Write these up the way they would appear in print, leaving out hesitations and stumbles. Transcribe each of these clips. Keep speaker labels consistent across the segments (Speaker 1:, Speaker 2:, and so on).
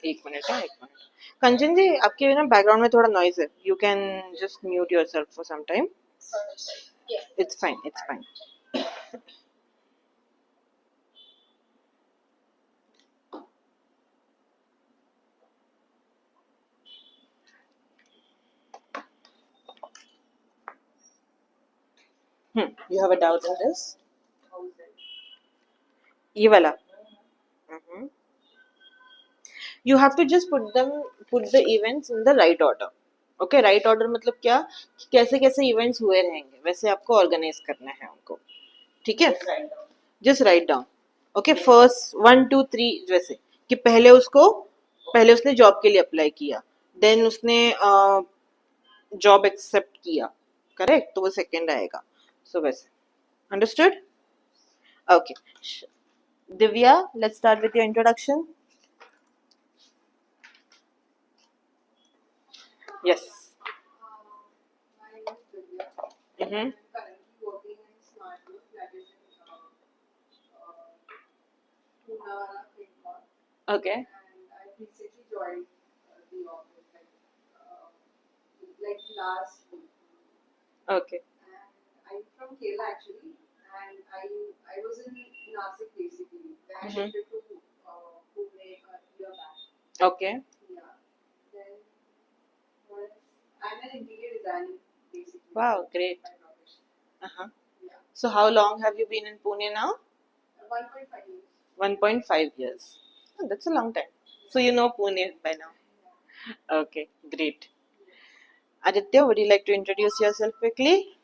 Speaker 1: एक मिनट है, एक मिनट। कंचन जी, आपके ना बैकग्राउंड में थोड़ा नॉइज है, you can just mute yourself for some time. It's fine, it's fine. You have a doubt in this? ये वाला? You have to just put the events in the right order. Okay, right order मतलब क्या, कि कैसे कैसे events हुए रहेंगे, वैसे आपको organize करना है उनको, ठीक है? Just write down. Okay, first 1 2 3 जैसे कि पहले उसने जॉब के लिए अप्लाई किया, देन उसने जॉब एक्सेप्ट किया, करेक्ट? तो वो सेकंड आएगा, सो वैसे, understood? Okay, Divya, let's start with your introduction. Yes. Mm-hmm. Okay. Okay. Mm-hmm. Okay. Wow, great. Uh-huh. So how long have you been in Pune now? 1.5 years. Oh, that's a long time. So you know Pune by now. Okay, great. Aditya, would you like to introduce yourself quickly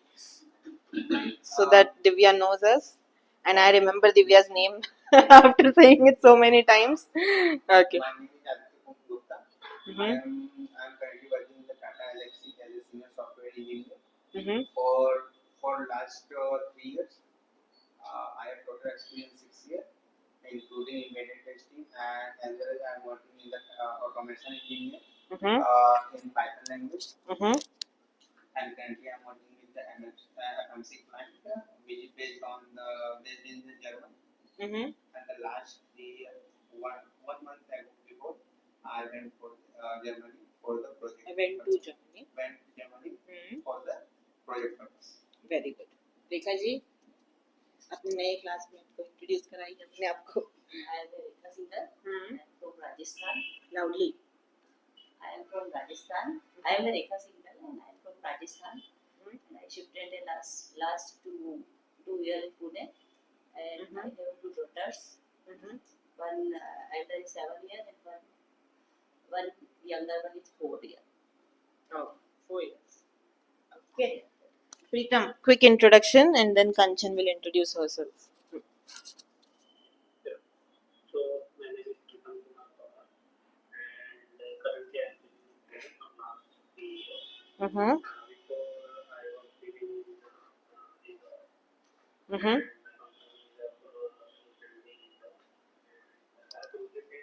Speaker 1: so that Divya knows us? And I remember Divya's name after saying it so many times. Okay.
Speaker 2: My name is Aditya Gupta. I'm currently working in the Tata Elxsi as a senior software engineer for last 3 years. I have total experience 6 years, including embedded testing, and as well as I'm working in the automation engineer in Python language. And currently I'm working with the FMC client, which is based in Germany. And the last 3 years, one month before, I went for Germany for the project.
Speaker 1: I went to Germany.
Speaker 2: Went to Germany for the project purpose.
Speaker 1: Very good. Rekha ji, अपने नए classmate को introduce कराइए अपने आप को.
Speaker 3: I am Rekha Singhal. I am from Rajasthan.
Speaker 1: Loudly.
Speaker 3: I am from Rajasthan. I am Rekha Singhal and I am from Rajasthan. And I shifted the last two years in Pune. And I have 2 daughters. One elder is 7 years and one younger one is 4 years.
Speaker 1: Oh, 4 years. Okay. Pritam, quick introduction and then Kanchan will introduce herself.
Speaker 4: So, my name is Pritam and currently I am living from last 3 years. Before I was living in and my company is building I completed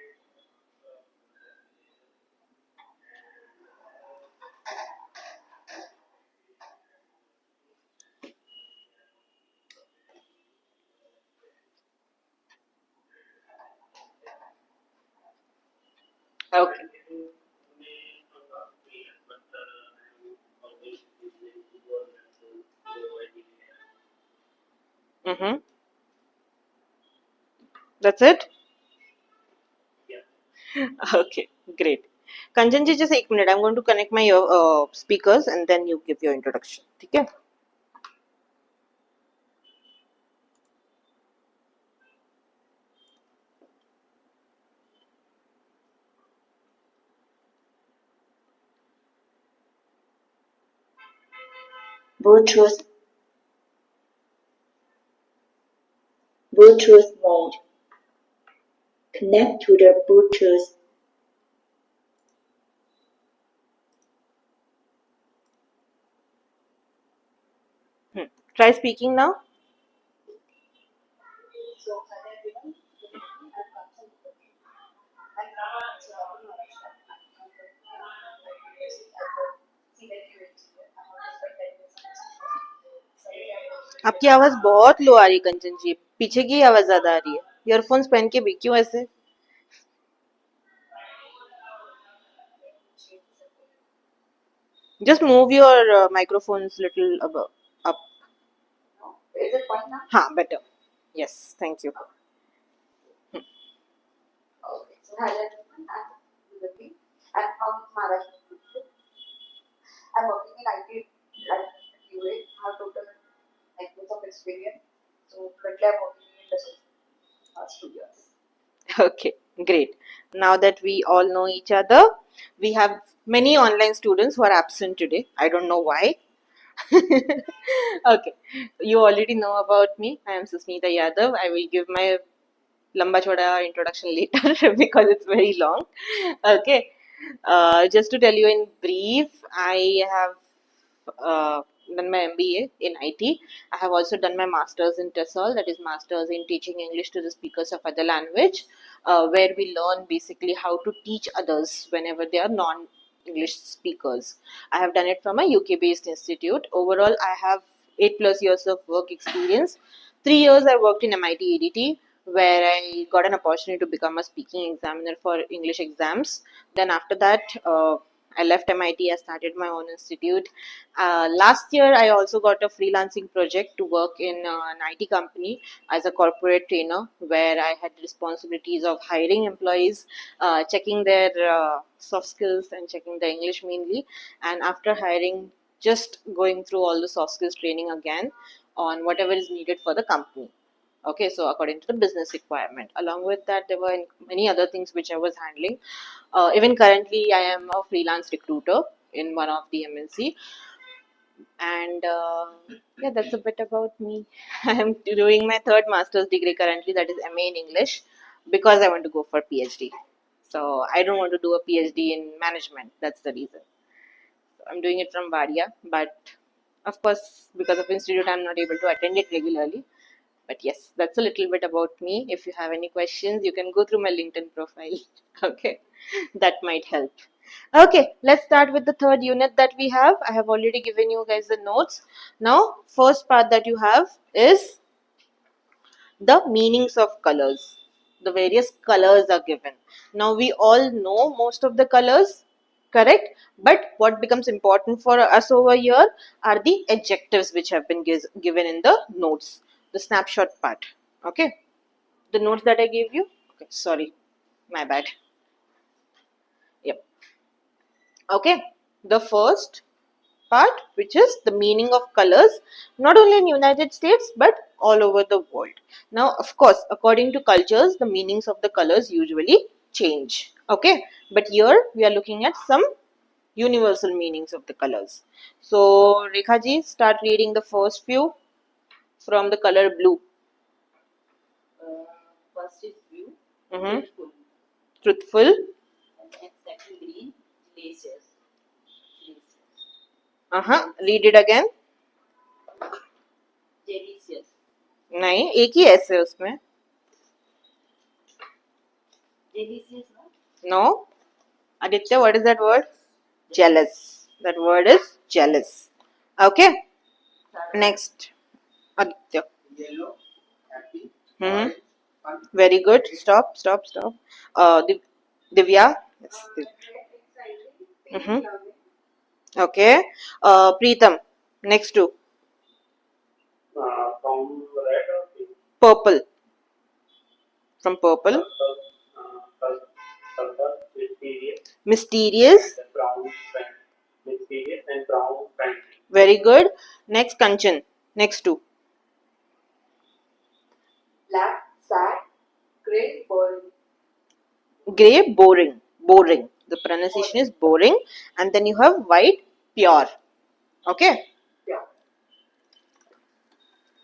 Speaker 1: Okay. That's it?
Speaker 4: Yeah.
Speaker 1: Okay, great. Kanchan ji, just 1 minute. I'm going to connect my speakers and then you give your introduction. Okay?
Speaker 5: Bluetooth mode. Connect to the Bluetooth.
Speaker 1: Try speaking now. आपकी आवाज बहुत लो आ रही है कंचन जी, पीछे की आवाज ज्यादा आ रही है. ईयरफोन्स पहन के भी क्यों ऐसे? Just move your microphones little above, up.
Speaker 3: No? Is it fine now?
Speaker 1: Ha, better. Yes, thank you.
Speaker 3: Okay. So hello everyone. I'm Vivek. I'm from Maharashtra. I'm working in IT at UA. I have total 9 years of experience. So currently I'm working in the last 2 years.
Speaker 1: Okay, great. Now that we all know each other, we have many online students who are absent today. I don't know why. Okay, you already know about me. I am Susmita Yadav. I will give my lamba choda introduction later because it's very long. Okay, just to tell you in brief, I have done my MBA in IT. I have also done my masters in TESOL, that is Masters in Teaching English to the Speakers of Other Language, where we learn basically how to teach others whenever they are non English speakers. I have done it from a UK based institute. Overall, I have 8+ years of work experience. 3 years I worked in MIT ADT, where I got an opportunity to become a speaking examiner for English exams. Then after that, I left MIT. I started my own institute. Last year, I also got a freelancing project to work in an IT company as a corporate trainer, where I had responsibilities of hiring employees, checking their soft skills and checking their English mainly. And after hiring, just going through all the soft skills training again on whatever is needed for the company. Okay, so according to the business requirement. Along with that, there were many other things which I was handling. Even currently, I am a freelance recruiter in one of the MNC, and yeah, that's a bit about me. I am doing my third master's degree currently, that is MA in English, because I want to go for PhD. So I don't want to do a PhD in management. That's the reason. So I'm doing it from Vadia, but of course, because of institute, I'm not able to attend it regularly. But yes, that's a little bit about me. If you have any questions, you can go through my LinkedIn profile. Okay, that might help. Okay, let's start with the third unit that we have. I have already given you guys the notes. Now, first part that you have is the meanings of colors. The various colors are given. Now, we all know most of the colors, correct? But what becomes important for us over here are the adjectives which have been given in the notes, the snapshot part. Okay, the notes that I gave you. Okay, sorry, my bad. Yep. Okay, the first part, which is the meaning of colors, not only in United States but all over the world. Now, of course, according to cultures, the meanings of the colors usually change. Okay, but here we are looking at some universal meanings of the colors. So, Rekha ji, start reading the first few from the color blue.
Speaker 3: First is blue,
Speaker 1: Mhm.
Speaker 3: beautiful.
Speaker 1: Truthful.
Speaker 3: And next second green, delicious.
Speaker 1: Read it again.
Speaker 3: Delicious.
Speaker 1: नहीं, एक ही S है उसमें.
Speaker 3: Delicious, no?
Speaker 1: No. Aditya, what is that word? Jealous. That word is jealous. Okay. Next. Aditya.
Speaker 2: Yellow, happy,
Speaker 1: Hmm.
Speaker 2: orange, fun.
Speaker 1: Very good. Stop. Divya. Yes. Mm-hmm. Okay. Preetham. Next two.
Speaker 4: From red or pink?
Speaker 1: Purple. From purple.
Speaker 4: Purple, mysterious,
Speaker 1: Mysterious.
Speaker 4: and brown pant. Mysterious and brown pant.
Speaker 1: Very good. Next, Kanchan. Next two.
Speaker 3: Black, sad, grey, boring.
Speaker 1: Grey, boring. Boring. The pronunciation is boring. And then you have white, pure. Okay.
Speaker 3: Yeah.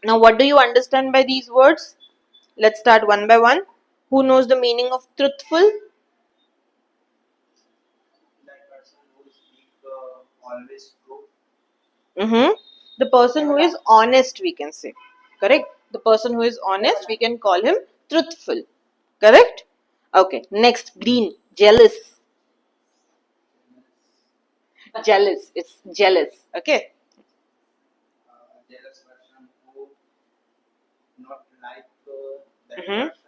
Speaker 1: Now, what do you understand by these words? Let's start one by one. Who knows the meaning of truthful?
Speaker 2: That person who speak always true.
Speaker 1: Mm-hmm. The person who is honest, we can say. Correct? The person who is honest, we can call him truthful. Correct? Okay. Next, green. Jealous. Jealous. It's jealous. Okay.
Speaker 2: A jealous person who not like that
Speaker 1: Mhm.
Speaker 2: person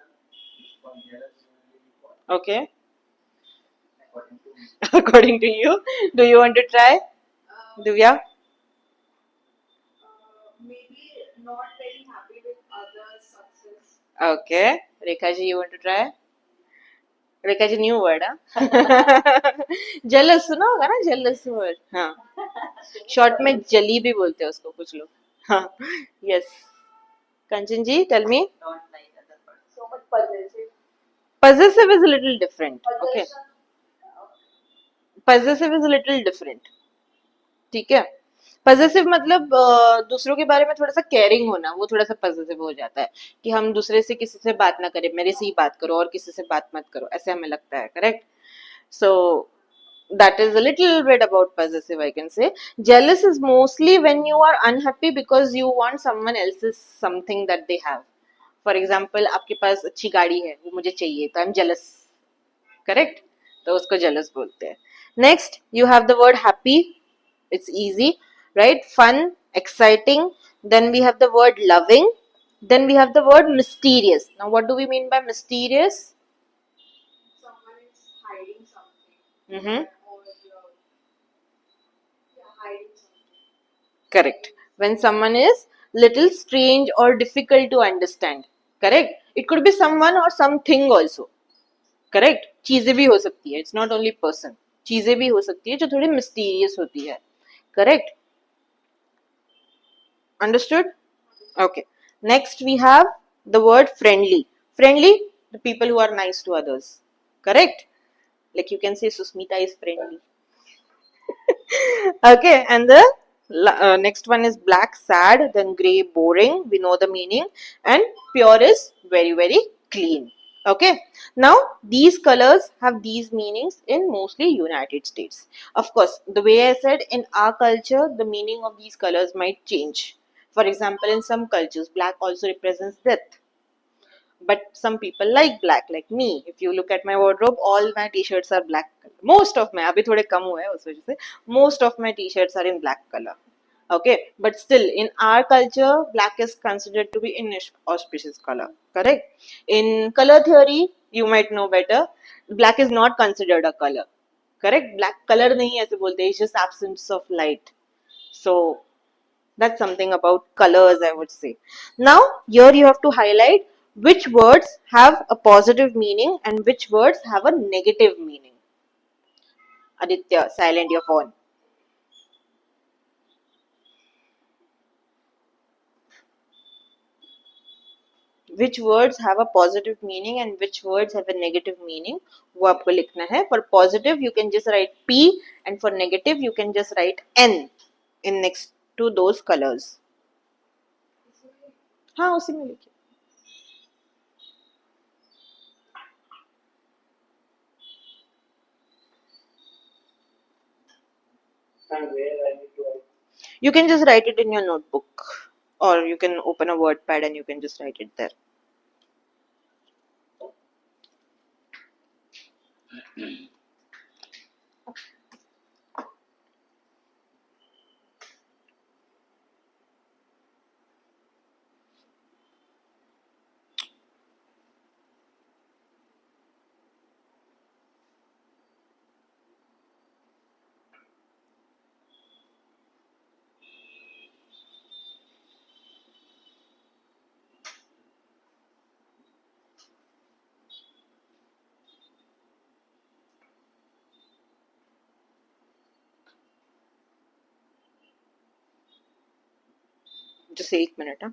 Speaker 2: is called jealous.
Speaker 1: Okay.
Speaker 2: According to me.
Speaker 1: According to you, do you want to try? Divya?
Speaker 4: Maybe not very happy with others' success.
Speaker 1: Okay. Rekha ji, you want to try? Rekha ji, new word, हाँ? Jealous सुना होगा ना, jealous word. हाँ. Short में जली भी बोलते हैं उसको कुछ लोग. हाँ. Yes. Kanchan ji, tell me.
Speaker 3: Don't like other person.
Speaker 4: So much possessive.
Speaker 1: Possessive is a little different. Okay. Possessive is a little different. ठीक है. पजेसिव मतलब दूसरों के बारे में थोड़ा सा केयरिंग होना, वो थोड़ा सा पजेसिव हो जाता है कि हम दूसरे से किसी से बात ना करें, मेरे से ही बात करो और किसी से बात मत करो, ऐसे हमें लगता है. Correct. So that is a little bit about possessive, I can say. Jealous is mostly when you are unhappy because you want someone else's something that they have. For example, आपके पास अच्छी गाड़ी है, वो मुझे चाहिए, तो I'm jealous. Correct? तो उसको jealous बोलते हैं. Next, you have the word happy. It's easy, right? Fun, exciting. Then we have the word loving. Then we have the word mysterious. Now, what do we mean by mysterious?
Speaker 4: Someone is hiding something.
Speaker 1: Mm-hmm.
Speaker 4: Or hiding something.
Speaker 1: Correct. When someone is little strange or difficult to understand. Correct. It could be someone or something also. Correct. चीजें भी हो सकती है. It's not only person. चीजें भी हो सकती है जो थोड़ी mysterious होती है. Correct. Understood? Okay. Next we have the word friendly. Friendly, the people who are nice to others. Correct? Like you can say Susmita is friendly. Okay, and the next one is black, sad, then gray, boring. We know the meaning. And pure is very, very clean. Okay, now these colors have these meanings in mostly United States. Of course, the way I said, in our culture, the meaning of these colors might change. For example, in some cultures, black also represents death. But some people like black, like me. If you look at my wardrobe, all my t-shirts are black color. Most of my, अभी थोड़े कम हुए हैं उस वजह से, most of my t-shirts are in black color. Okay, but still in our culture, black is considered to be inauspicious color. Correct? In color theory, you might know better. Black is not considered a color. Correct? Black color नहीं ऐसे बोलते, it's just absence of light. So that's something about colors, I would say. Now, here you have to highlight which words have a positive meaning and which words have a negative meaning. Aditya, silent your phone. Which words have a positive meaning and which words have a negative meaning? वो आपको लिखना है. For positive, you can just write P, and for negative, you can just write N in next to those colors. हाँ, उसी में लिखिए.
Speaker 4: And where I need to write?
Speaker 1: You can just write it in your notebook, or you can open a word pad and you can just write it there. Just 1 minute. Huh?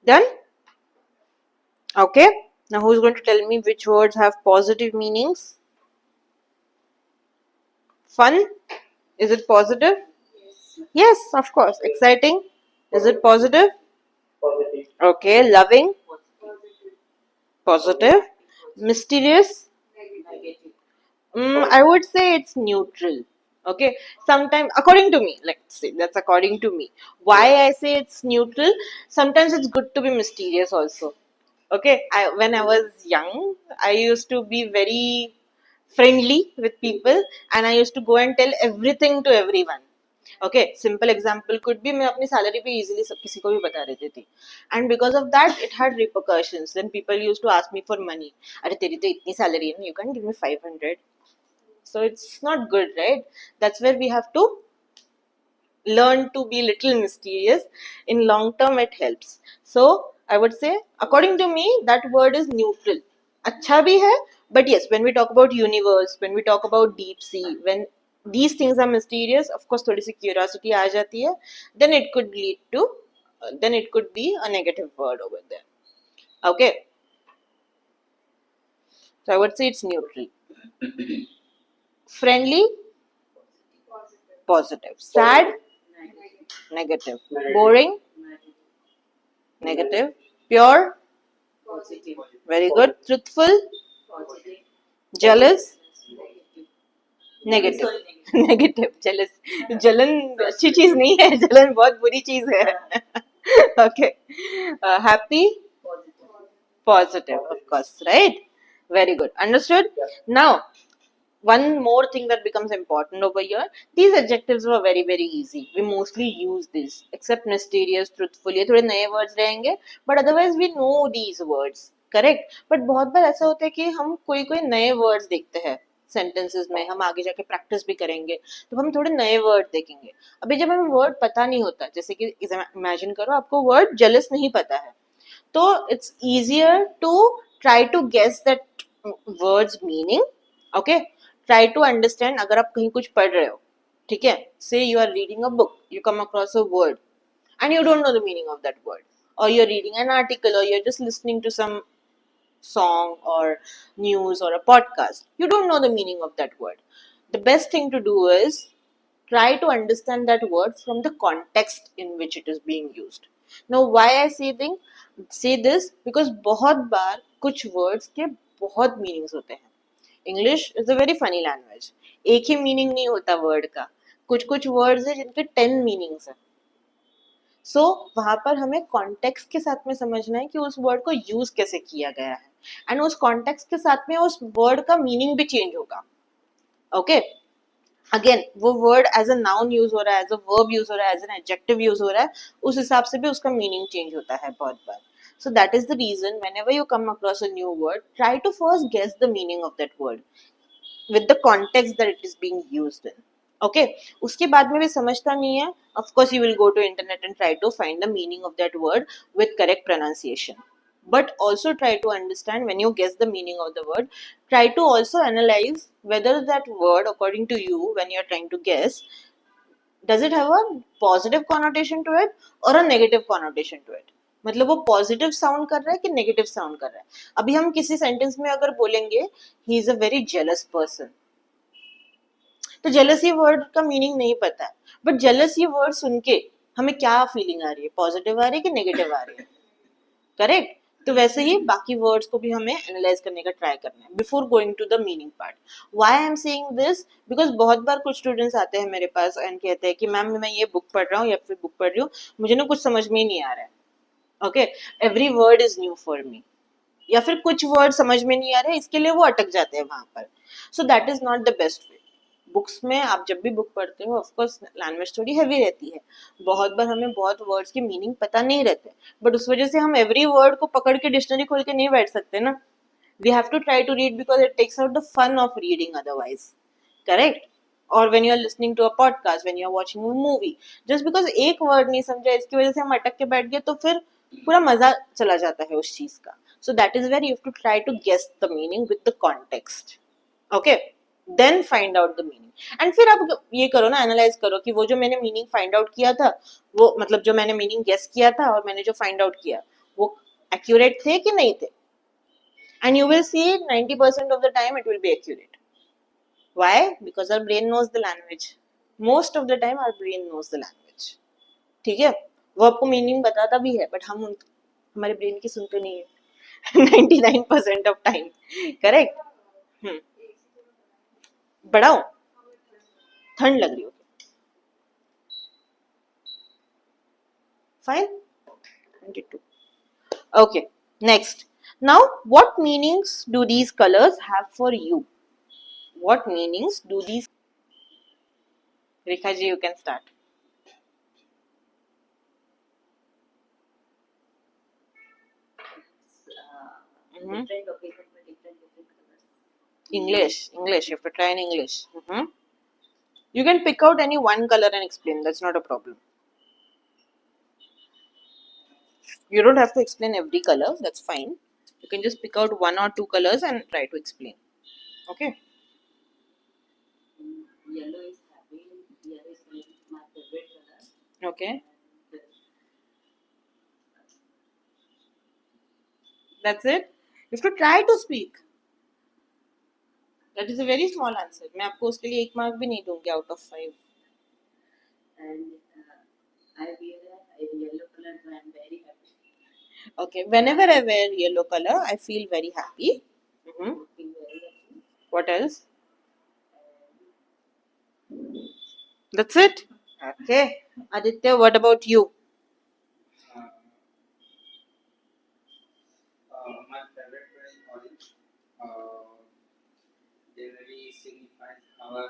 Speaker 1: Done? Okay. Now who's going to tell me which words have positive meanings? Fun? Is it positive? Yes, of course. Exciting? Is it positive?
Speaker 4: Positive.
Speaker 1: Okay. Loving? Positive. Mysterious? I would say it's neutral. Okay. Sometimes, according to me, let's say that's according to me. Why I say it's neutral? Sometimes it's good to be mysterious also. Okay. When I was young, I used to be very friendly with people, and I used to go and tell everything to everyone. Okay simple example could be मैं अपनी salary पे easily सब किसी को भी बता देती थी and because of that it had repercussions then people used to ask me for money अरे तेरी तो इतनी सैलरी है ना you can give me 500 so it's not good, right? That's where we have to learn to be little mysterious. In long term it helps. So I would say according to me that word is neutral. अच्छा भी है, but yes, when we talk about universe, when we talk about deep sea, when these things are mysterious, of course थोड़ी सी curiosity आ जाती है, then it could lead to then it could be a negative word over there. Okay, so I would say it's neutral. Friendly, positive. Sad, negative. Boring, negative. Pure,
Speaker 3: Positive.
Speaker 1: very good. Truthful,
Speaker 3: Positive.
Speaker 1: jealous,
Speaker 3: Sorry,
Speaker 1: negative.
Speaker 3: negative.
Speaker 1: Negative jealous जलन अच्छी चीज नहीं है, जलन बहुत बुरी चीज है. Okay happy
Speaker 3: Positive.
Speaker 1: positive, of course, right? Very good, understood. Now one more thing that becomes important over here, these adjectives were very very easy, we mostly use this except mysterious, truthful, ये थोड़े नए words रहेंगे, but otherwise we know these words, correct? but बहुत बार ऐसा होता है कि हम कोई कोई नए words देखते हैं सेंटेंसेस में, हम आगे जाके प्रैक्टिस भी करेंगे तो हम थोड़े नए वर्ड देखेंगे. अभी जब हमें वर्ड पता नहीं होता, जैसे कि इमेजिन करो आपको वर्ड जेलस नहीं पता है, तो it's easier to try to guess that words meaning. Okay, try to understand. अगर आप कहीं कुछ पढ़ रहे हो, ठीक है, say you are reading a book, you come across a word and you don't know the meaning of that word, or you're reading an article, or you're just listening to some song or news or a podcast, you don't know the meaning of that word. The best thing to do is try to understand that word from the context in which it is being used. Now why I say this, because बहुत बार कुछ words के बहुत meanings होते हैं. English is a very funny language. एक ही meaning नहीं होता word का, कुछ कुछ words है जिनके 10 meanings है. सो वहां पर हमें कॉन्टेक्स्ट के साथ में समझना है कि उस वर्ड को यूज कैसे किया गया है, एंड उस कॉन्टेक्स्ट के साथ में उस वर्ड का मीनिंग भी चेंज होगा. ओके, अगेन वो word as a noun use हो रहा है, एज अ वर्ब यूज हो रहा है, एज एन एडजेक्टिव यूज हो रहा है, उस हिसाब से भी उसका मीनिंग चेंज होता है बहुत बार. So that is the reason whenever you come across a new word, try to first guess the meaning of that word with the context that it is being used in. Okay, उसके बाद में भी समझता नहीं है, of course you will go to internet and try to find the meaning of that word with correct pronunciation. But also try to understand, when you guess the meaning of the word, try to also analyze whether that word, according to you, when you are trying to guess, does it have a positive connotation to it or a negative connotation to it. मतलब वो positive sound कर रहा है कि negative sound कर रहा है. अभी हम किसी सेंटेंस में अगर बोलेंगे he is a very jealous person, तो जेलसी वर्ड का मीनिंग नहीं पता है, बट जेलसी वर्ड सुन के हमें क्या फीलिंग आ रही है, पॉजिटिव आ रही है कि नेगेटिव आ रही है, करेक्ट? तो वैसे ही बाकी वर्ड्स को भी हमें एनालाइज करने का ट्राई करना है before going to the meaning part. Why I am saying this, because बहुत बार कुछ स्टूडेंट्स आते हैं मेरे पास एंड कहते हैं कि मैम मैं ये बुक पढ़ रहा हूँ या फिर बुक पढ़ रही हूँ, मुझे ना कुछ समझ में ही नहीं आ रहा है. Okay, every word is new for me, या फिर कुछ वर्ड समझ में नहीं आ रहे, इसके लिए वो अटक जाते हैं वहां पर. सो that is not the best way. Books में आप जब भी बुक पढ़ते हो, ऑफकोर्स लैंग्वेज थोड़ी हैवी रहती है, बहुत बार हमें बहुत वर्ड्स के मीनिंग पता नहीं रहते, बट उस वजह से हम एवरी वर्ड को पकड़ के डिक्शनरी खोल के नहीं बैठ सकते ना. We have to try to read because it takes out the fun of reading otherwise, correct? और when you are listening to a podcast, when you are watching a movie, just because एक word नहीं समझा इसकी वजह से हम अटक के बैठ गए, तो फिर पूरा मजा चला जाता है उस चीज का. So that is where you have to try to guess the meaning with the context. Okay, then find out the meaning, and फिर आप ये करो ना, एनालाइज करो कि वो जो मैंने मीनिंग फाइंड आउट किया था, वो मतलब जो मैंने मीनिंग गेस किया था और मैंने जो फाइंड आउट किया, Accurate थे कि नहीं थे? And you will see 90% of the time it will be accurate. Why? Because our brain knows the language. Most of the time our brain knows the language. ठीक है? वो आपको मीनिंग बताता भी है, बट हम हमारे ब्रेन की सुनते नहीं है 99% ऑफ टाइम. करेक्ट. बढ़ाओ, ठंड लग रही हो. Fine. 22. Okay. Next. Now, what meanings do these colors have for you? What meanings do these? Rekha ji, you can start. Mhm.
Speaker 3: Different occasion for different colors.
Speaker 1: English. You have to try in English. You can pick out any one color and explain. That's not a problem. You don't have to explain every color. That's fine. You can just pick out one or two colors and try to explain. Okay.
Speaker 3: Yellow is happy. Yellow is my favorite color.
Speaker 1: Okay. That's it. You have to try to speak. That is a very small answer. मैं आपको उसके लिए 1 mark भी नहीं दूँगी out of 5.
Speaker 3: And I wear a yellow color, so I am very happy.
Speaker 1: Okay. Whenever I wear yellow color, I feel very happy.
Speaker 3: Feel very happy.
Speaker 1: What else? That's it. Okay. Aditya, what about you?
Speaker 2: My favorite color is orange. Generally signifies our.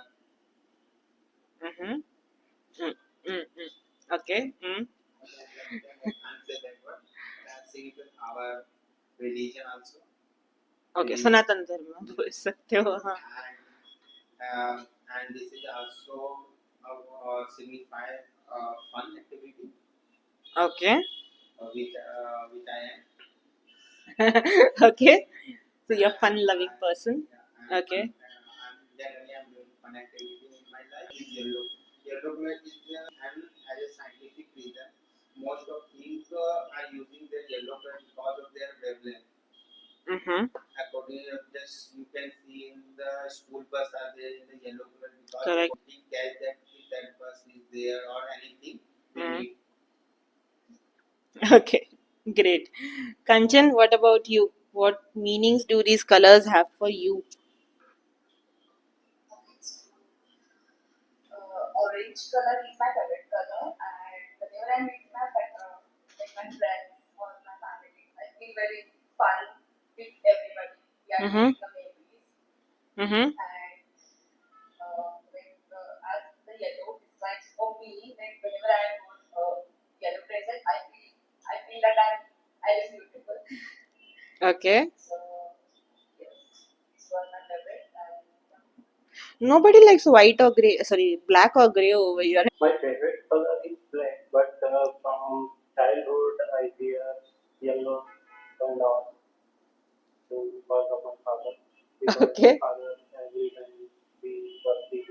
Speaker 1: Okay.
Speaker 2: Answer that one. That signifies our religion also.
Speaker 1: Okay. सनातन धर्म बोल सकते हो. हाँ.
Speaker 2: And this is also signify fun activity.
Speaker 1: Okay.
Speaker 2: Which I am.
Speaker 1: Okay. So you're a fun-loving person.
Speaker 2: Yeah,
Speaker 1: Okay.
Speaker 2: Generally I'm doing fun activity in my life. Is yellow. Yellow color is and as a scientific reason, most of things are using their yellow color because of their wavelength. According to this, you can see in the school bus are there in the yellow color because
Speaker 1: Correct.
Speaker 2: we catch that if that bus is there or anything. We need.
Speaker 1: Okay. Great. Kanchan, what about you? What meanings do these colors have for you?
Speaker 6: Orange color is my favorite color, and whenever I meet my friends or my family, I feel very fun with everybody. We are making the memories, and as the yellow describes for me, like whenever I put yellow dresses, I feel that I look beautiful.
Speaker 1: Okay.
Speaker 6: So yes, this was my favorite. And
Speaker 1: Nobody likes white or gray. Sorry, black or gray over here.
Speaker 4: My favorite color is black, but from childhood I wear yellow and all. So because of my father, because
Speaker 1: Okay.
Speaker 4: my father every time we working,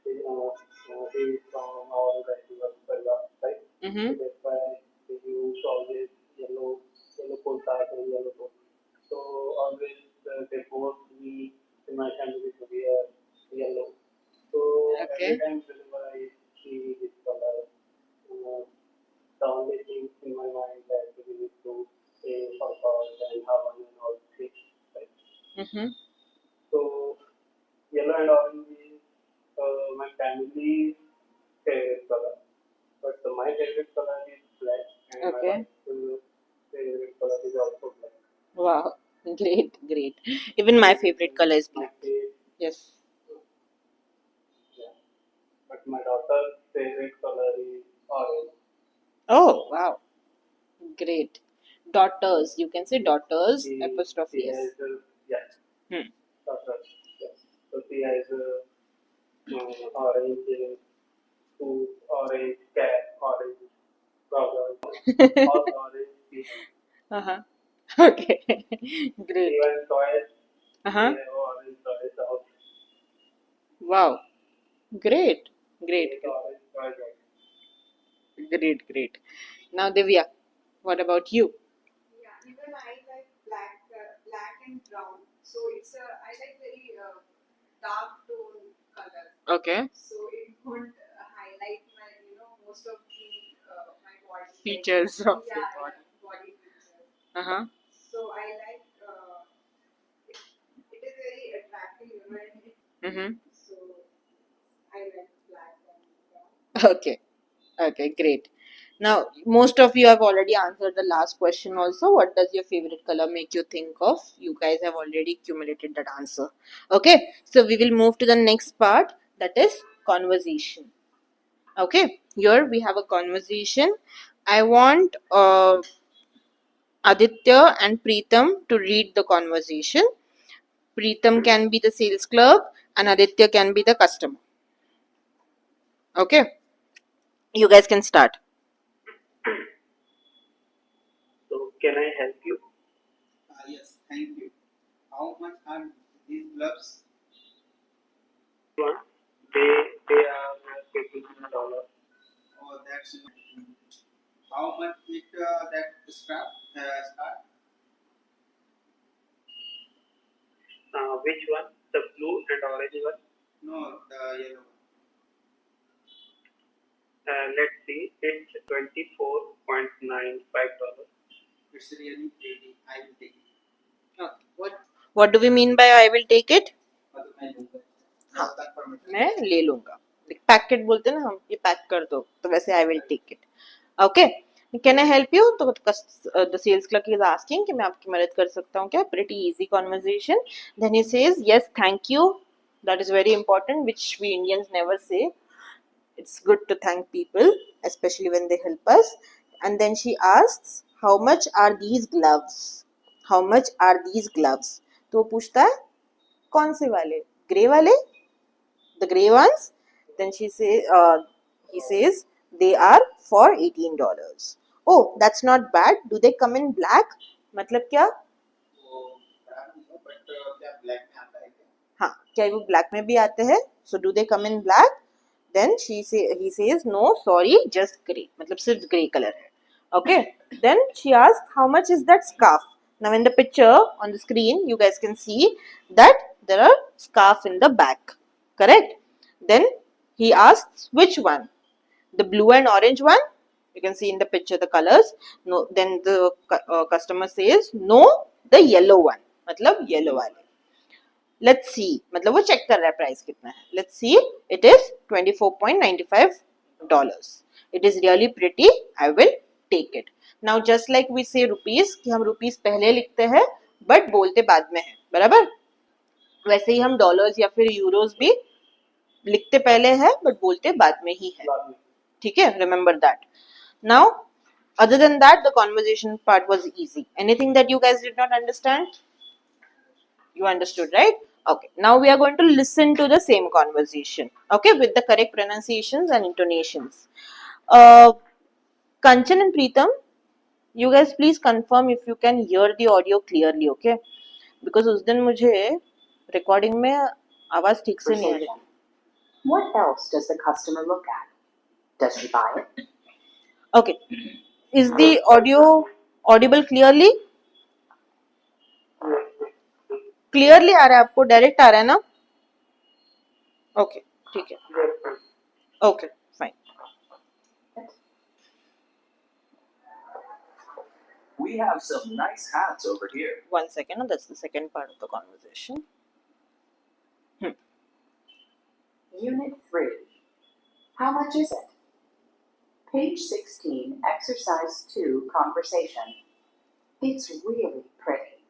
Speaker 4: he is from our relatives right? So that's why we use always yellow kurta and yellow coat. So always they both we in my family to wear yellow. So every
Speaker 1: Okay.
Speaker 4: time whenever I see this color, the only thing in my mind that we need to say purpose and harmony and all things, right? So yellow and orange is my family's favorite color, but my favorite color is black, and my
Speaker 1: Okay.
Speaker 4: wife's favorite color is also black.
Speaker 1: Wow. Great, great. Even my favorite color is
Speaker 4: My
Speaker 1: black.
Speaker 4: favorite,
Speaker 1: Yes.
Speaker 4: yeah. But my daughter's favorite color is orange.
Speaker 1: Oh, wow. Great. Daughters. You can say daughters,
Speaker 4: She
Speaker 1: apostrophe
Speaker 4: has
Speaker 1: S.
Speaker 4: daughter. Yeah. So she has orange shoes, orange cap, orange goggles, all orange things.
Speaker 1: Okay. Great.
Speaker 4: Even toys, they
Speaker 1: Uh-huh.
Speaker 4: have orange toys also.
Speaker 1: Wow. Great. Great.
Speaker 4: They have orange toys also.
Speaker 1: Great. Great. Now, Divya, what about you?
Speaker 6: yeah, Even I like black and brown. So it's I like very dark tone color.
Speaker 1: Okay.
Speaker 6: So it won't highlight my most of the my body
Speaker 1: Features
Speaker 6: like,
Speaker 1: of your body.
Speaker 6: body features.
Speaker 1: Uh-huh.
Speaker 6: So I like it is very attractive,
Speaker 1: Mm-hmm.
Speaker 6: so I like black and brown.
Speaker 1: Okay. Okay, great. Now, most of you have already answered the last question also. What does your favorite color make you think of? You guys have already accumulated that answer. Okay, so we will move to the next part, that is conversation. Okay, here we have a conversation. I want Aditya and Preetham to read the conversation. Preetham can be the sales clerk and Aditya can be the customer. Okay, you guys can start.
Speaker 4: So can I help you?
Speaker 2: Yes, thank you. How much are these gloves?
Speaker 4: One, they are $15.
Speaker 2: Oh, that's how much it that strap start?
Speaker 4: Which one? The blue and orange one?
Speaker 2: No, the yellow one.
Speaker 4: Let's see. It's $24.95.
Speaker 2: It's really pretty. I will take it.
Speaker 1: What do we mean by I will take it?
Speaker 2: मतलब मैं लूँगा.
Speaker 1: हाँ.
Speaker 2: Just confirm it.
Speaker 1: मैं ले लूंगा. Packet बोलते हैं ना हम, ये पैक कर दो, तो वैसे I will take it. Okay. Can I help you? तो the sales clerk is asking कि मैं आपकी मदद कर सकता हूँ क्या? Pretty easy conversation. Then he says yes, thank you. That is very important, which we Indians never say. It's good to thank people, especially when they help us. And then she asks, how much are these gloves? How much are these gloves? तो वो पूछता है कौन से वाले? Grey वाले? The grey ones? Then he says they are for $18. Oh, that's not bad. Do they come in black? मतलब क्या?
Speaker 2: वो बड़ा नहीं है, but क्या black में आता है क्या?
Speaker 1: हाँ, क्या वो black में भी आते हैं? So do they come in black? Then he says no, sorry, just grey. मतलब सिर्फ grey color है. Okay. Then she asks, how much is that scarf? Now in the picture on the screen, you guys can see that there are scarf in the back. Correct? Then he asks, which one? The blue and orange one? You can see in the picture the colors. No. Then the customer says, no, the yellow one. मतलब yellow वाले. Let's see. मतलब वो check कर रहा है price कितना है. Let's see. It is $24.95. It is really pretty. I will take it. Now just like we say rupees, कि हम rupees पहले लिखते हैं, but बोलते बाद में है. बराबर? वैसे ही हम dollars या फिर euros भी लिखते पहले है, but बोलते बाद में ही है. ठीक है? Remember that. Now, other than that, the conversation part was easy. Anything that you guys did not understand? You understood, right? Okay. Now we are going to listen to the same conversation. Okay, with the correct pronunciations and intonations. Kanchan and Preetham, you guys please confirm if you can hear the audio clearly, okay? Because उस दिन मुझे recording में आवाज ठीक से नहीं आ रही.
Speaker 7: What else does the customer look at? Does she buy it?
Speaker 1: Okay. Is the audio audible clearly? Clearly आ रहा है आपको? Direct आ रहा है ना? Okay. ठीक है. Okay. Fine.
Speaker 8: We have some nice hats over here.
Speaker 1: 1 second. That's the second part of the conversation.
Speaker 7: Unit 3. How much is it? Page 16, Exercise 2, Conversation. It's really pretty.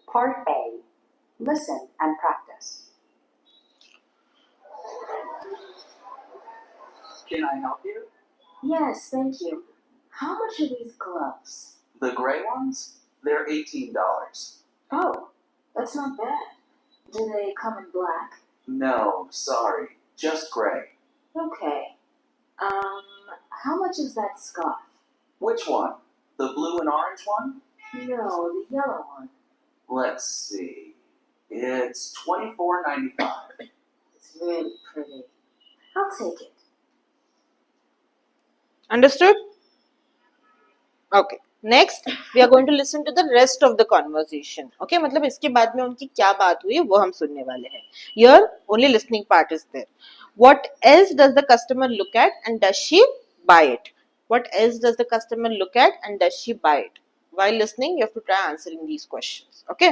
Speaker 7: Part A. Listen and practice.
Speaker 8: Can I help you?
Speaker 7: Yes, thank you. How much are these gloves?
Speaker 8: The gray ones? They're $18.
Speaker 7: Oh, that's not bad. Do they come in black?
Speaker 8: No, sorry. Just gray.
Speaker 7: Okay. How much is that scarf?
Speaker 8: Which one? The blue and orange one?
Speaker 7: No, the yellow one.
Speaker 8: Let's see. It's $24.95.
Speaker 7: It's really pretty. I'll take it.
Speaker 1: Understood? Okay. Next we are going to listen to the rest of the conversation. Okay, मतलब इसके बाद में उनकी क्या बात हुई वो हम सुनने वाले हैं. Here only listening part is there. What else does the customer look at and does she buy it? What else does the customer look at and does she buy it? While listening, you have to try answering these questions. Okay?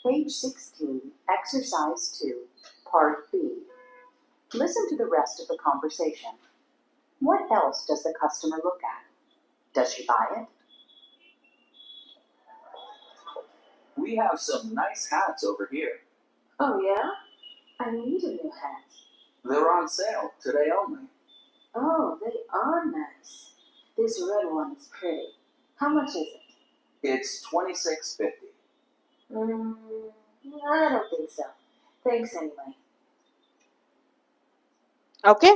Speaker 9: Page 16, Exercise 2, Part B. Listen to the rest of the conversation. What else does the customer look at? Does she buy it?
Speaker 8: We have some nice hats over here.
Speaker 7: Oh, yeah? I need a new hat.
Speaker 8: They're on sale today only.
Speaker 7: Oh, they are nice. This red one is pretty. How much is it?
Speaker 8: It's $26.50.
Speaker 7: I don't think so. Thanks anyway.
Speaker 1: Okay?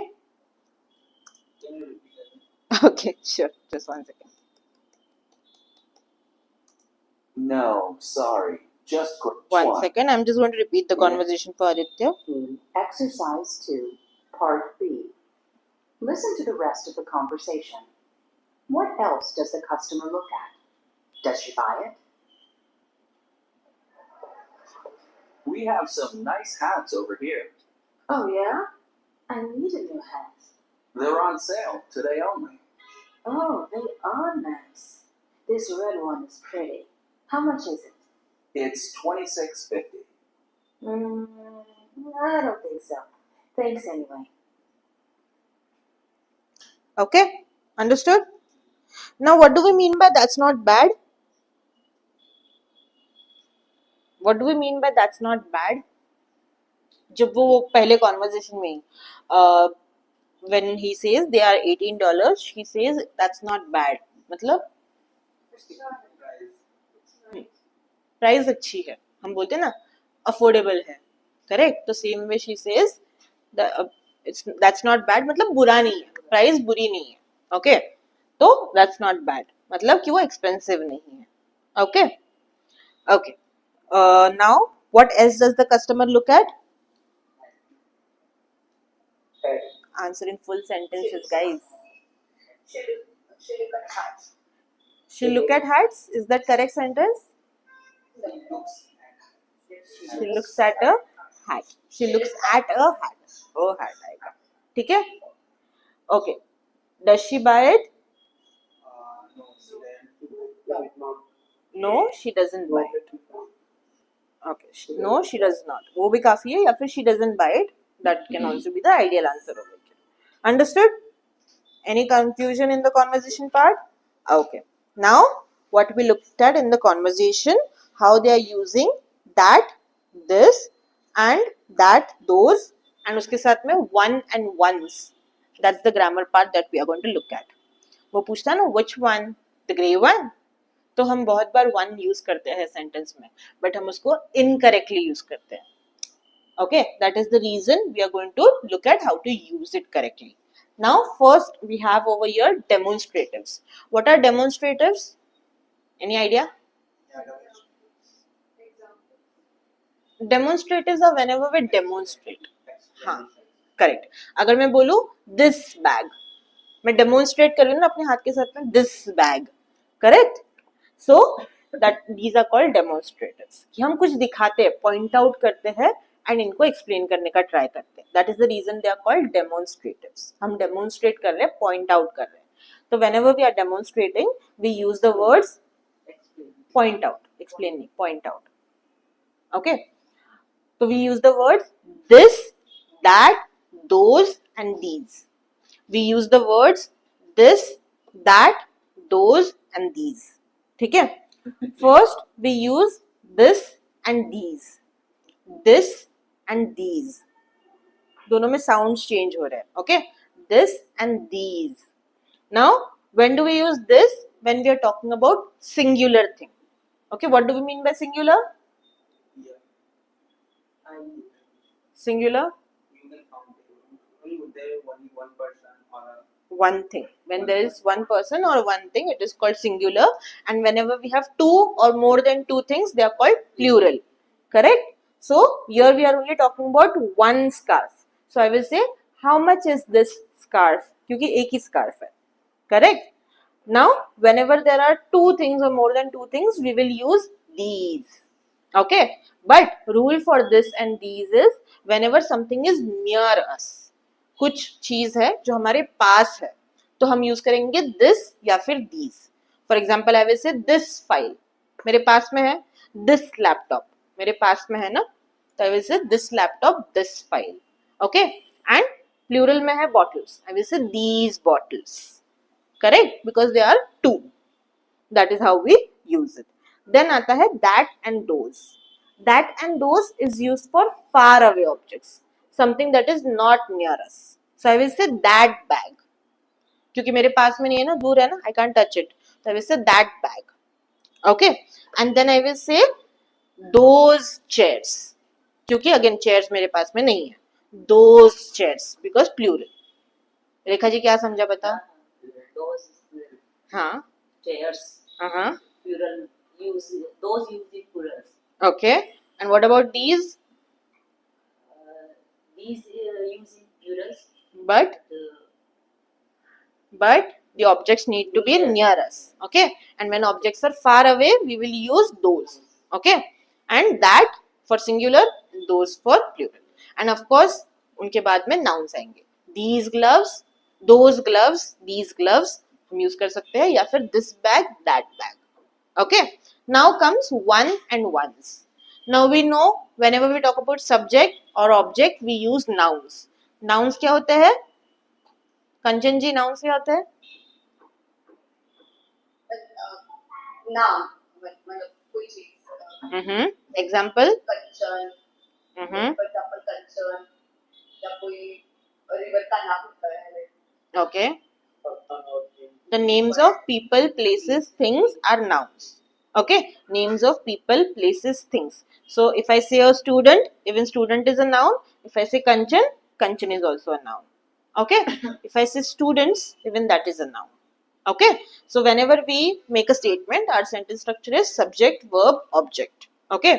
Speaker 2: Can you repeat that?
Speaker 1: Okay, sure. Just 1 second.
Speaker 8: No, sorry. Just
Speaker 1: 1 second. I'm just going to repeat the conversation for Aditya.
Speaker 9: Exercise 2, Part B. Listen to the rest of the conversation. What else does the customer look at? Does she buy it?
Speaker 8: We have some nice hats over here.
Speaker 7: Oh, yeah? I need a new hat.
Speaker 8: They're on sale today only.
Speaker 7: Oh, they are nice. This red one is pretty. How much is it?
Speaker 8: It's $26.50.
Speaker 7: I don't think so. Thanks anyway.
Speaker 1: Okay? Understood? Now, what do we mean by that's not bad? What do we mean by that's not bad? जब वो पहले conversation में when he says they are $18, he says that's not bad. मतलब price अच्छी है, हम बोलते हैं ना अफोर्डेबल है, करेक्ट. तो same way she says that's not bad, मतलब बुरा नहीं है, प्राइस बुरी नहीं है. ओके, तो दैट्स नॉट बैड मतलब कि वो एक्सपेंसिव नहीं है. Okay okay. Now what else does the customer look at? Answer in full sentences, guys. She look at hats. Is that correct sentence? She looks at a hat. She looks at a hat. Oh, hat आएगा. ठीक है? Okay. Does she buy it? No, she doesn't buy it. Okay. No, she does not. वो भी काफी है, या फिर she doesn't buy it. That can also be the ideal answer over here. Understood? Any confusion in the conversation part? Okay. Now, what we looked at in the conversation, how they are using that, this, and that, those, and उसके साथ में one and ones. That's the grammar part that we are going to look at. वो पूछता है ना which one, the grey one. तो हम बहुत बार one use करते हैं sentence में, but हम उसको incorrectly use करते हैं. Okay, that is the reason we are going to look at how to use it correctly. Now, first we have over here demonstratives. What are demonstratives? Any idea? Demonstratives are whenever we demonstrate. हाँ, correct. अगर मैं बोलूँ this bag, मैं demonstrate कर रही हूँ ना अपने हाथ के साथ में this bag, correct? So that these are called demonstratives. कि हम कुछ दिखाते हैं, point out करते हैं and इनको explain करने का try करते हैं. That is the reason they are called demonstratives. हम demonstrate कर रहे हैं, point out कर रहे हैं. तो whenever we are demonstrating, we use the words point out, explain नहीं, point out. Okay. So we use the words this, that, those, and these. We use the words this, that, those, and these. ठीक है? First we use this and these. This and these. दोनों में sounds change हो रहे हैं. Okay? This and these. Now, when do we use this? When we are talking about singular thing. Okay, what do we mean by singular? Singular?
Speaker 2: You can count it. Only there only one person or
Speaker 1: One thing. When there is one person or one thing, it is called singular. And whenever we have two or more than two things, they are called plural. Correct? So, here we are only talking about one scarf. So, I will say, how much is this scarf? क्योंकि एक ही scarf है. Correct? Now, whenever there are two things or more than two things, we will use these. Okay? But rule for this and these is whenever something is near us. कुछ चीज है जो हमारे पास है तो हम यूज करेंगे this या फिर these. For example, I will say this file मेरे पास में है, this laptop मेरे पास में है ना, तो I will say this laptop, this file. Okay? And plural में है bottles, I will say these bottles. Correct? Because they are two. That is how we use it. Then आता है that and those. That and those is used for far away objects, something that is not near us. So I will say that bag. क्योंकि मेरे पास में नहीं है ना, दूर है ना, I can't touch it. So I will say that bag. Okay? And then I will say those chairs. क्योंकि again chairs मेरे पास में नहीं है. Those chairs because plural. Rekha ji क्या समझा बता?
Speaker 3: Those
Speaker 1: हाँ.
Speaker 3: chairs. Plural use those used in plurals.
Speaker 1: Okay. And what about these?
Speaker 3: These use in plurals.
Speaker 1: But the objects need to be near us. Okay. And when objects are far away, we will use those. Okay. And that for singular, those for plural. And of course, उनके बाद में nouns आएंगे. These gloves, those gloves, these gloves हम use कर सकते हैं या फिर this bag, that bag. Okay. Now comes one and ones. Now we know whenever we talk about subject or object, we use nouns. Nouns क्या होते हैं? कंचन जी, nouns क्या होते हैं?
Speaker 6: Noun मतलब कोई चीज.
Speaker 1: Example?
Speaker 6: कंचन. For example, कंचन या कोई रिवर का नाम होता है.
Speaker 1: Okay. The names of people, places, things are nouns. Okay, names of people, places, things. So if I say a student, even student is a noun. If I say Kanchan, Kanchan is also a noun. Okay. If I say students, even that is a noun. Okay. So whenever we make a statement, our sentence structure is subject, verb, object. Okay.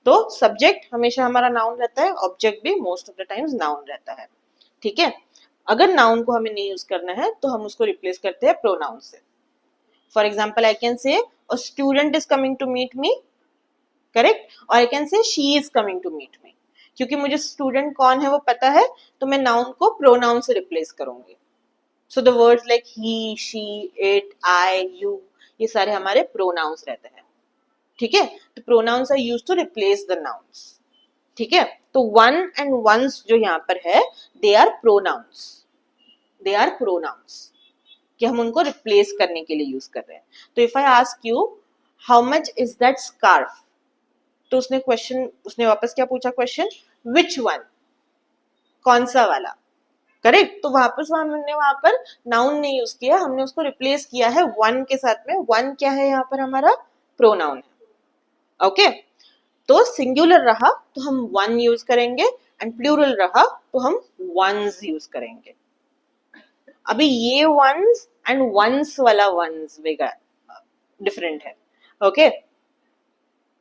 Speaker 1: तो subject हमेशा हमारा noun रहता है, object भी most of the times noun रहता है. ठीक है. अगर नाउन को हमें नहीं यूज करना है तो हम उसको रिप्लेस करते हैं प्रोनाउन से. For example, I can say a student is coming to meet me. Correct? और I can say she is coming to meet me. क्योंकि मुझे स्टूडेंट कौन है वो पता है तो मैं नाउन को प्रोनाउन से रिप्लेस करूंगी. So the words like he, she, it, I, you, ये सारे हमारे प्रोनाउंस रहते हैं. ठीक है? तो pronouns are used to replace the nouns. ठीक है? तो वन एंड वंस जो यहाँ पर है, they are pronouns. They are pronouns कि हम उनको रिप्लेस करने के लिए यूज कर रहे हैं. तो if I ask you how much is that scarf, तो उसने वापस क्या पूछा क्वेश्चन? विच वन, कौन सा वाला. करेक्ट? तो वापस हमने वहां पर नाउन नहीं यूज किया, हमने उसको रिप्लेस किया है वन के साथ में. वन क्या है यहाँ पर? हमारा प्रोनाउन है. ओके. तो सिंगुलर रहा तो हम वन यूज करेंगे एंड प्लूरल रहा तो हम वंस यूज करेंगे. अभी ये वंस एंड वंस वाला वंस डिफरेंट है. ओके.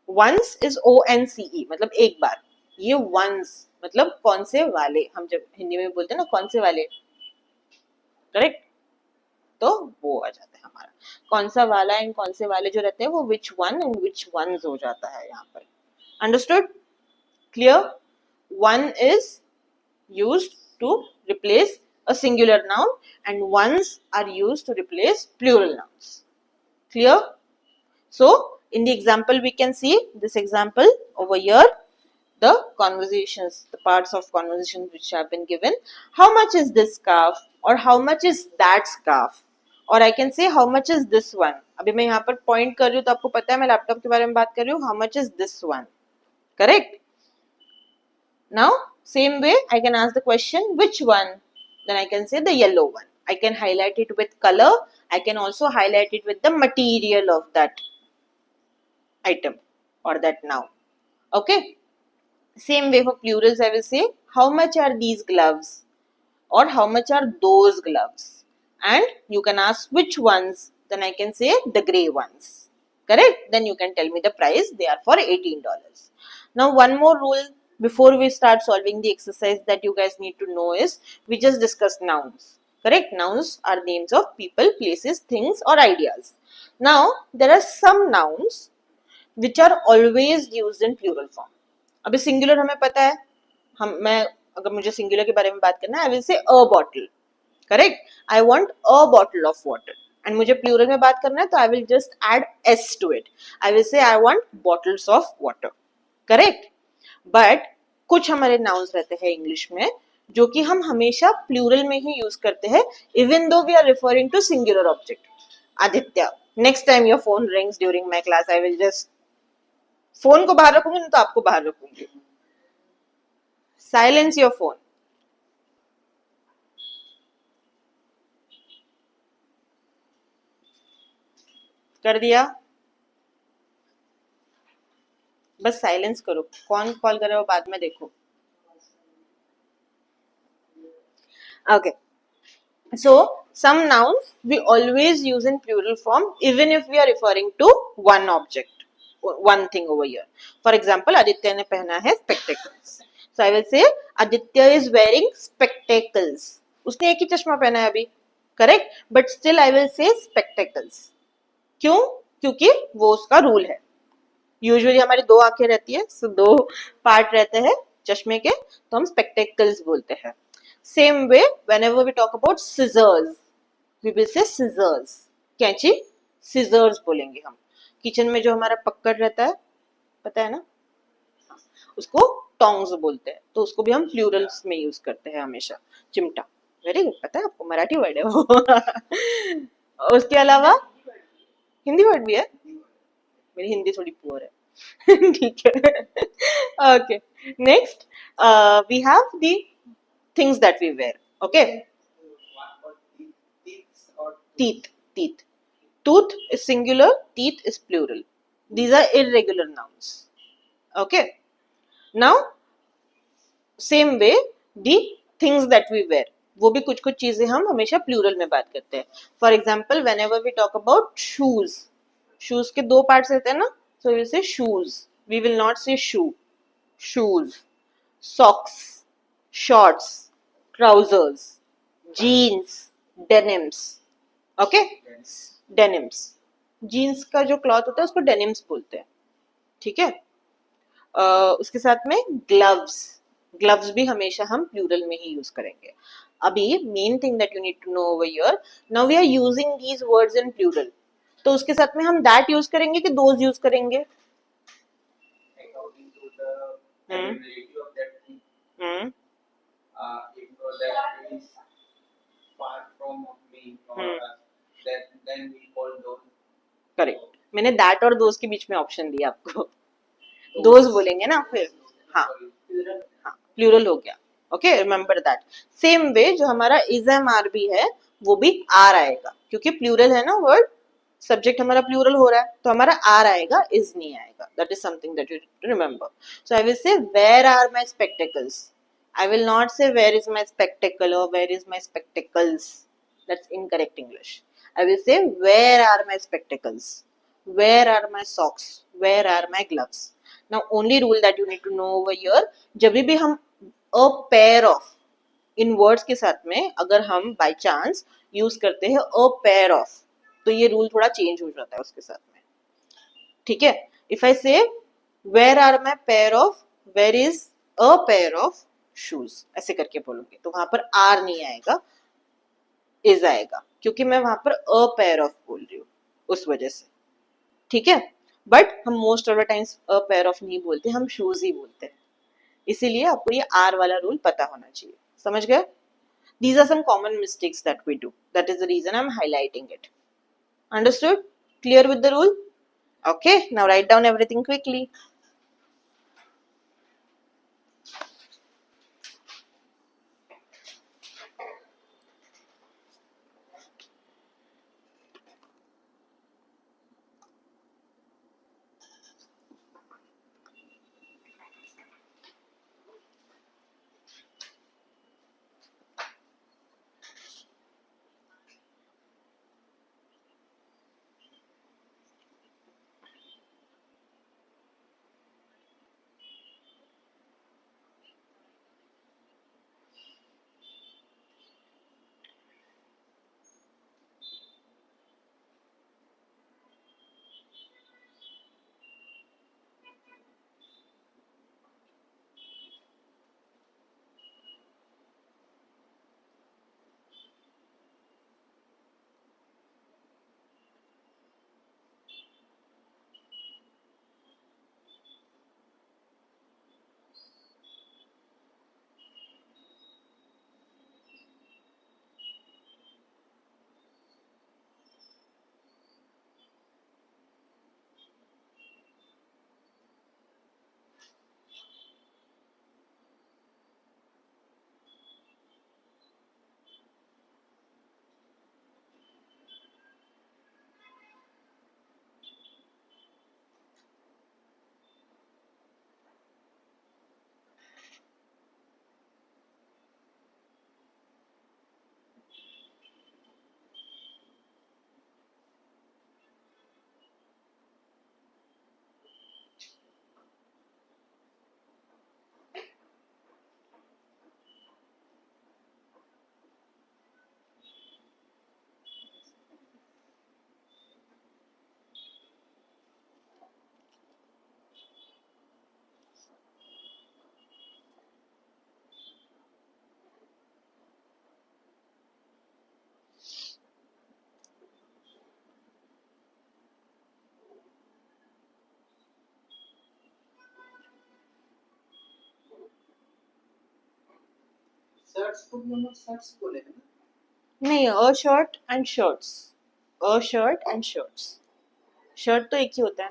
Speaker 1: वंस इज ONCE मतलब एक बार. ये वंस मतलब कौन से वाले, हम जब हिंदी में बोलते हैं ना कौन से वाले, करेक्ट, तो वो आ जाता है हमारा. कौन सा वाला एंड कौन से वाले जो रहते हैं वो which one and which ones हो जाता है यहाँ पर. Understood? Clear? One is used to replace a singular noun and ones are used to replace plural nouns. Clear? So, in the example we can see this example over here, the conversations, the parts of conversations which have been given. How much is this scarf or how much is that scarf? और I can say how much is this one. अभी मैं यहाँ पर point कर रही हूँ तो आपको पता है मैं लैपटॉप के बारे में बात कर रही हूँ. How much is this one? Correct? Now, same way, I can ask the question, which one? Then I can say the yellow one. I can highlight it with color. I can also highlight it with the material of that item or that noun. Okay? Same way for plurals, I will say, how much are these gloves? Or how much are those gloves? And you can ask which ones? Then I can say the gray ones. Correct? Then you can tell me the price. They are for $18. Now, one more rule before we start solving the exercise that you guys need to know is, we just discussed nouns. Correct? Nouns are names of people, places, things or ideas. Now, there are some nouns which are always used in plural form. अभी singular हमें पता है, मैं अगर मुझे singular के बारे में बात करना है, I will say a bottle. Correct? I want a bottle of water. And मुझे plural में बात करना है तो I will just add s to it. I will say I want bottles of water. Correct? But कुछ हमारे nouns रहते हैं English में जो कि हम हमेशा प्लूरल में ही यूज करते हैं even though we are referring to singular object. Aditya, next time your phone rings during my class I will just phone को बाहर रखूंगी, नहीं तो आपको बाहर रखूंगी. Silence your phone. कर दिया? बस साइलेंस करो. कौन कॉल कर रहे हो बाद में देखो. Okay. So, some nouns we always use in plural form even if we are referring to one object, one thing over here. For example, Aditya ने पहना है spectacles. So, I will say Aditya is wearing spectacles. उसने एक ही चश्मा पहना है अभी. Correct? But still I will say spectacles. क्यों? क्योंकि वो उसका रूल है. यूजुअली हमारी दो आंखें रहती है, so दो पार्ट रहते हैं चश्मे के, तो हम spectacles बोलते हैं. Same way, whenever we talk about scissors, we will say scissors. कैंची, scissors बोलेंगे हम. किचन में जो हमारा पक्कड़ रहता है, पता है ना, उसको tongs बोलते हैं, तो उसको भी हम प्लूरल्स में यूज करते हैं हमेशा. चिमटा, वेरी गुड, पता है आपको, मराठी वर्ड है वो. उसके अलावा हिंदी वर्ड भी है. मेरी हिंदी थोड़ी पुअर है. ठीक है. Okay, next we have the things that we wear. Okay. Teeth. Teeth. Tooth is singular, teeth is plural. These are irregular nouns. Okay. Now, same way, the things that we wear. वो भी कुछ कुछ चीजें हम हमेशा plural में बात करते हैं. For example, whenever we talk about shoes, shoes के दो पार्ट्स रहते हैं ना, so we will say shoes, we will not say shoe. Shoes, socks, shorts, trousers, jeans, denims. Okay? Denims. Jeans का जो क्लॉथ होता है उसको डेनिम्स बोलते हैं. ठीक है. उसके साथ में ग्लव्स. ग्लव्स भी हमेशा हम प्लूरल में ही यूज करेंगे. अभी main thing that you need to know over here, now we are using these words in plural, तो उसके साथ में हम दैट यूज करेंगे कि दोज यूज करेंगे.
Speaker 2: If that is far from me or that then we call those.
Speaker 1: Correct. मैंने that और दोज के बीच में ऑप्शन दिया आपको. दोज बोलेंगे ना फिर. हाँ हाँ, प्लूरल हो गया. Okay, remember that. Same way जो हमारा इज एम आर भी है वो भी आर आएगा, क्योंकि प्लूरल है ना वर्ड. सब्जेक्ट हमारा प्लूरल हो रहा है तो हमारा आर आएगा, इज नहीं आएगा. That is something that you remember. So I will say where are my spectacles. I will not say where is my spectacle or where is my spectacles. That's incorrect English. I will say where are my spectacles? Where are my socks? Where are my gloves? Now only rule that you need to know over here, जब भी हम a pair of in words के साथ में अगर हम by chance use करते हैं a pair of, तो ये rule थोड़ा change हो जाता है उसके साथ में. ठीक है. If I say where are my pair of, where is a pair of shoes, ऐसे करके बोलोगे तो वहां पर आर नहीं आएगा, इज आएगा, क्योंकि मैं वहां पर अ पेयर ऑफ बोल रही हूँ उस वजह से. ठीक है. बट हम most of the times a pair of नहीं बोलते, हम शूज ही बोलते हैं. इसीलिए आपको ये आर वाला रूल पता होना चाहिए. समझ गए? These are some common mistakes that we do. That is the reason I am highlighting it. Understood? Clear with the rule? Okay, now write down everything quickly.
Speaker 2: Shirts को भी हम लोग शर्ट्स बोलेंगे ना?
Speaker 1: नहीं, a shirt and shirts, a shirt and shirts, shirt तो एक ही होता है।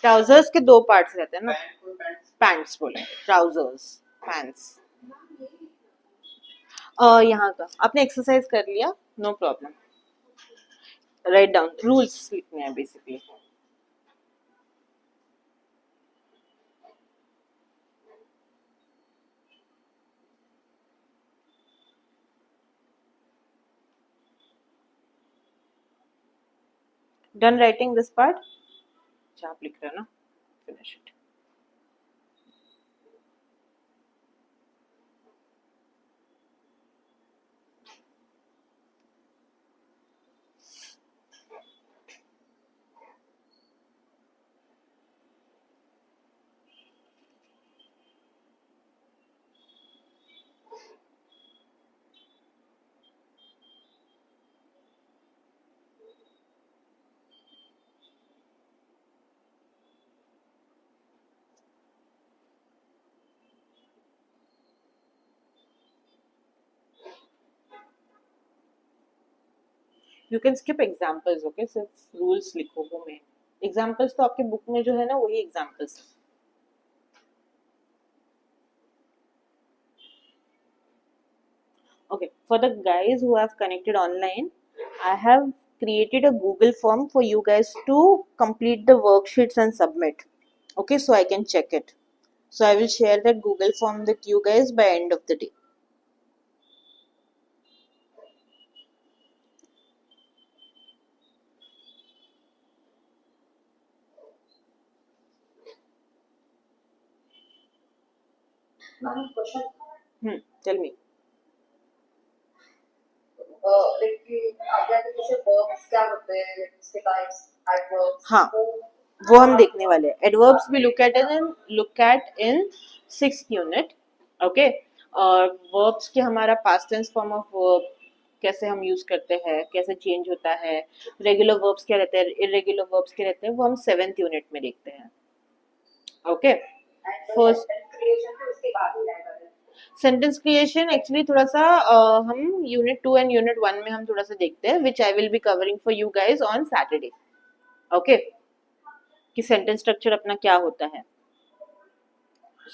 Speaker 1: ट्राउजर्स के दो पार्ट्स रहते हैं ना,
Speaker 2: पैंट को पैंट्स
Speaker 1: पैंट्स बोले, ट्राउजर्स, पैंट्स। यहाँ का आपने एक्सरसाइज कर लिया, no problem. Write down, rules लिखने हैं basically. Done writing this part? अच्छा आप लिख रहे हो ना, finish it. You can skip examples, okay, सिर्फ रूल्स लिखो वो में। एग्जाम्पल्स तो आपके बुक में जो है ना वही एग्जाम्पल्स है। Okay, for the guys who have connected online, I have created a Google form for you guys to complete the worksheets and submit. Okay, so I can check it. So I will share that Google form with you guys by end of the day.
Speaker 6: Ma'am, question.
Speaker 1: Tell me.
Speaker 6: Like कि अगर जैसे verbs क्या होते हैं, उसके types, adverbs,
Speaker 1: हाँ, वो हम देखने वाले हैं। एडवर्ब्स भी look at in 6th unit, okay? और verbs के हमारा past tense form of verb कैसे हम यूज करते हैं, कैसे चेंज होता है, रेगुलर वर्ब्स क्या रहते हैं, इरेगुलर वर्ब्स क्या रहते हैं, वो हम 7th यूनिट में देखते हैं। ओके, फर्स्ट
Speaker 6: creation तो उसके बाद ही आएगा।
Speaker 1: सेंटेंस क्रिएशन एक्चुअली थोड़ा सा हम यूनिट 2 एंड यूनिट 1 में हम थोड़ा सा देखते हैं, which I will be covering for you guys on Saturday. Okay, कि सेंटेंस स्ट्रक्चर अपना क्या होता है।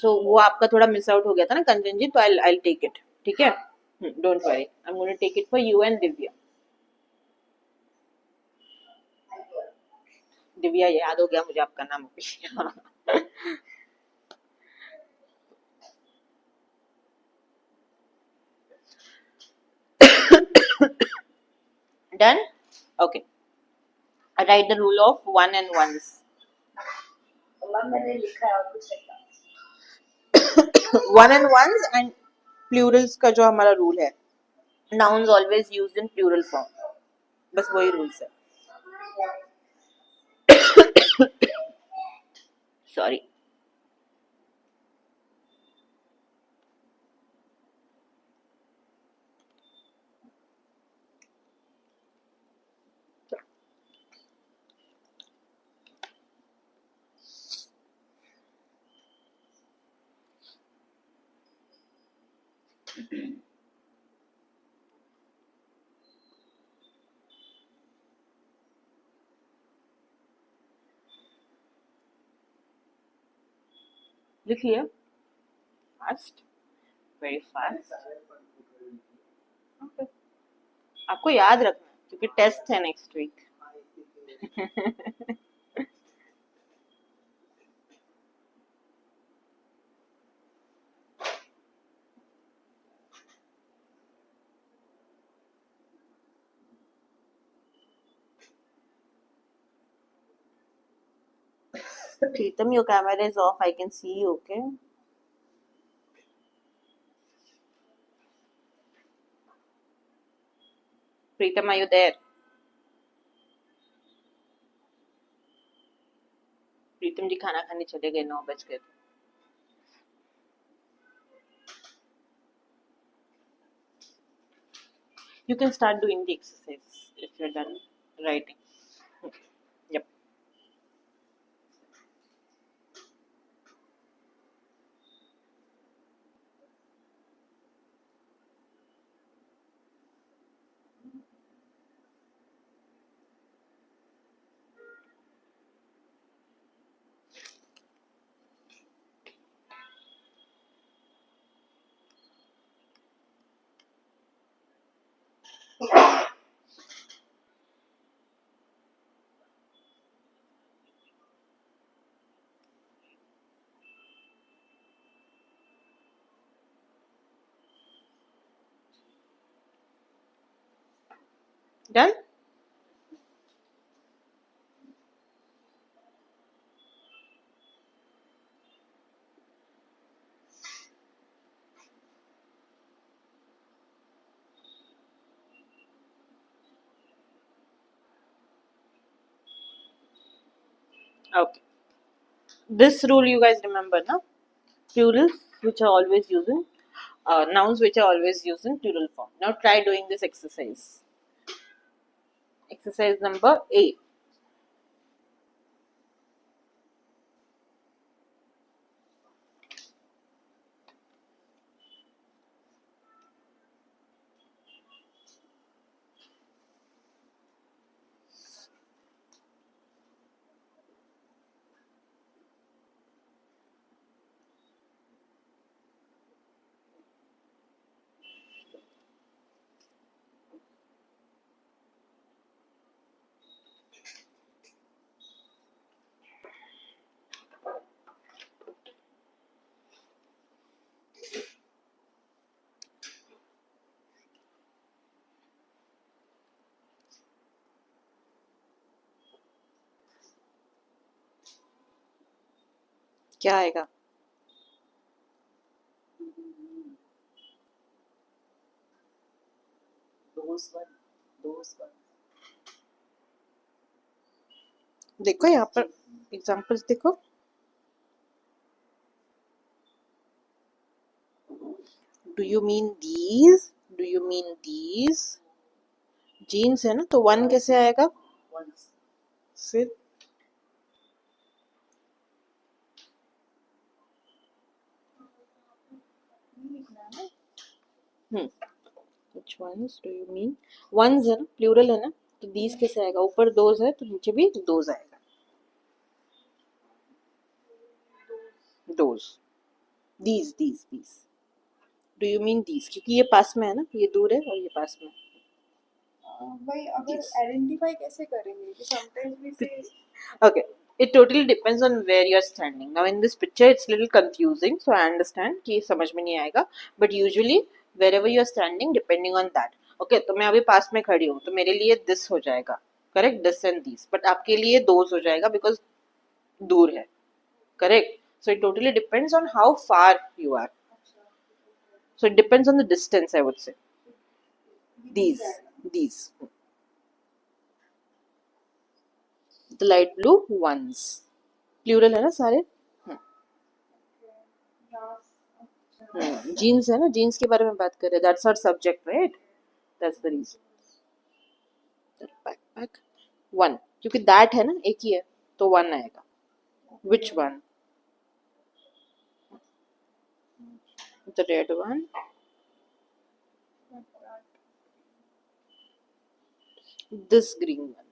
Speaker 1: सो वो आपका थोड़ा मिस आउट हो गया था ना कंचन जी, तो आई टेक इट, ठीक है, don't worry, I am going to take it for you and Divya. Divya याद हो गया मुझे आपका नाम। Done? Okay. I write the rule of one and ones.
Speaker 6: Ma'am मैंने लिखा है और कुछ लिखा।
Speaker 1: One and ones and plurals का जो हमारा रूल है, nouns always used in plural form, बस वही रूल्स है। Sorry. लिखिए, फास्ट, वेरी फास्ट। ओके, आपको याद रखना क्योंकि टेस्ट है next week. Pritam, your camera is off. I can see you. Okay. Pritam, are you there? प्रीतम जी खाना खाने चले गए, 9 बज गए। You can start doing the exercise if you're done writing. Yep. Done? Okay. This rule you guys remember, na? Plurals which are always used in nouns which are always used in plural form. Now try doing this exercise. Exercise number 8. क्या आएगा?
Speaker 3: Those one.
Speaker 1: देखो यहाँ पर examples देखो. Do you mean these? Do you mean these? Jeans है ना, तो one कैसे आएगा?
Speaker 3: Ones.
Speaker 1: फिर which ones do you mean? Ones है ना, प्लूरल है ना, तो these कैसे आएगा? ऊपर दोज है तो नीचे भी दोज आएगा. Those. these. Do you mean these? क्योंकि ये पास में है ना, ये दूर है और ये पास में.
Speaker 6: भाई अगर आइडेंटिफाई कैसे करेंगे? समटाइम्स वी से
Speaker 1: Okay, it totally depends on where you are standing. Now in this picture it's little confusing, so I understand कि समझ में नहीं आएगा, but usually wherever you are standing depending on that. Okay, तो मैं अभी पास में खड़ी हूँ तो मेरे लिए this हो जाएगा, correct? This and these, but आपके लिए those हो जाएगा because दूर है, correct? So it totally depends on how far you are. So it depends on the distance, I would say. These. The light blue ones. Plural है ना सारे? Jeans है ना, जीन्स के बारे में बात कर रहे हैं. That's our subject, right? That's the reason. Backpack. One. क्योंकि that है ना, एक ही है, तो one आएगा. Which one? The red one. This green one.